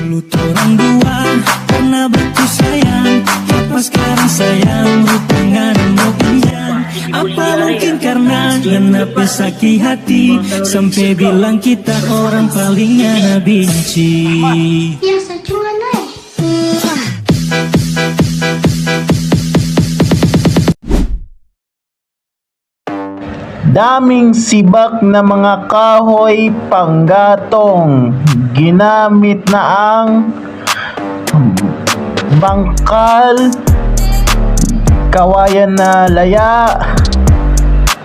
Luto ng buwan, karena batu sayang. Apa sekarang sayang, rutangan mo pinjam. Apa mungkin karena sakit hati, sampai bilang kita orang palingnya benci. Daming sibak na mga kahoy panggatong, ginamit na ang bangkal, kawayan na laya,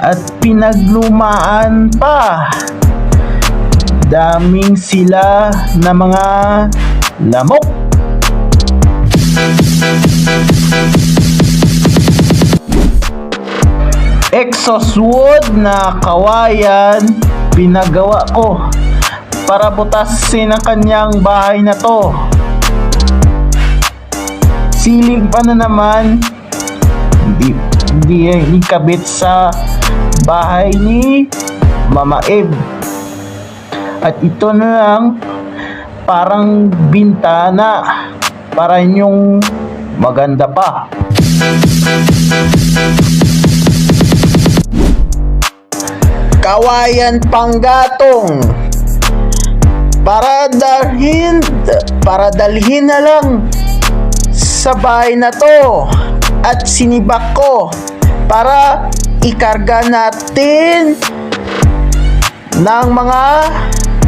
at pinaglumaan pa. Daming sila na mga lamok. Exhaust wood na kawayan pinagawa ko para butasin ang kanyang bahay na to. Siling pa na naman, hindi ikabit sa bahay ni Mama Eve. At ito na lang, parang bintana para inyong maganda pa. Kawayan panggatong para dalhin na lang sa bahay na to, at sinibak ko para ikarga natin ng mga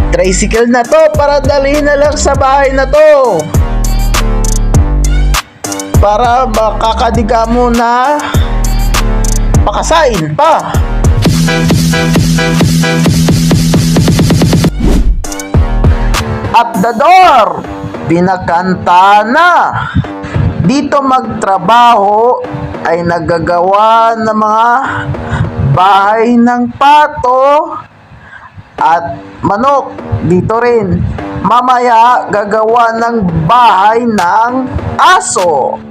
tricycle na to, para dalhin na lang sa bahay na to, para makakadiga mo na pakasain pa. At the door, pinakanta na. Dito magtrabaho ay nagagawa ng mga bahay ng pato at manok. Dito rin, mamaya gagawa ng bahay ng aso.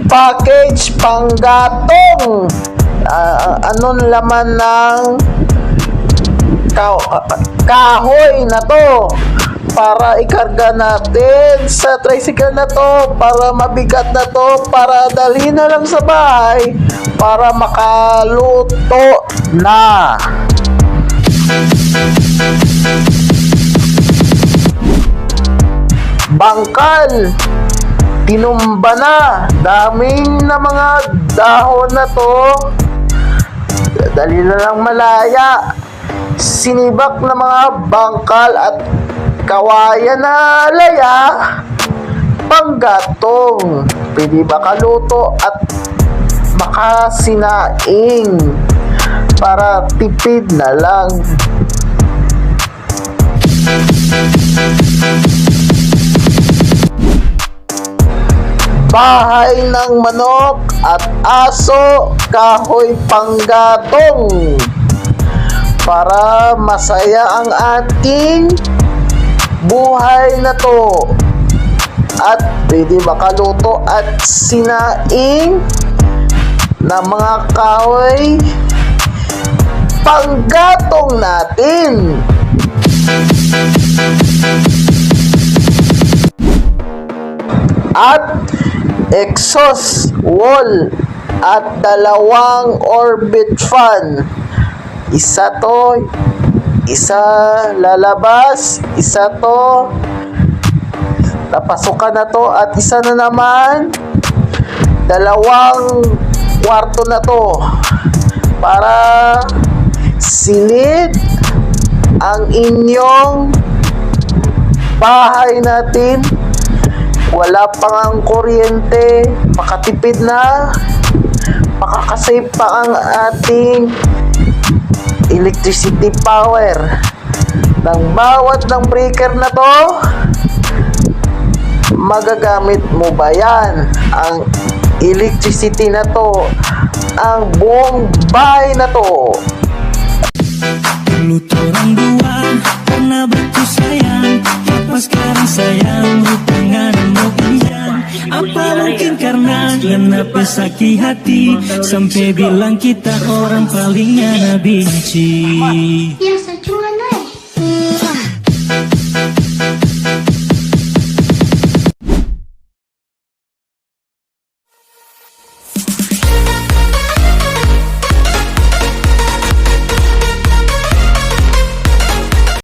Package panggatong. Anong laman ng kahoy na to para ikarga natin sa tricycle na to, para mabigat na to, para dalhin na lang sa bahay para makaluto na. Bangkal, tinumba na. Daming na mga dahon na to, dali na lang malaya. Sinibak na mga bangkal at kawayan na laya, panggatong. Pwede makaluto at makasinaing para tipid na lang. Bahay ng manok at aso, kahoy panggatong, para masaya ang ating buhay na to, at pwede makaluto at sinaing na mga kahoy panggatong natin. At exhaust wall at dalawang orbit fan. Isa lalabas, isa to napasukan na to, at isa na naman dalawang kwarto na to para silid ang inyong bahay natin. Wala pang ang kuryente, makatipid na, makakasave pa ang ating electricity power. Ng bawat ng breaker na to, magagamit mo ba yan? Ang electricity na to, ang buong bahay na to. Apa mungkin karena kenapa sakit hati sampai bilang kita orang paling gak benci. Ya, saya cuma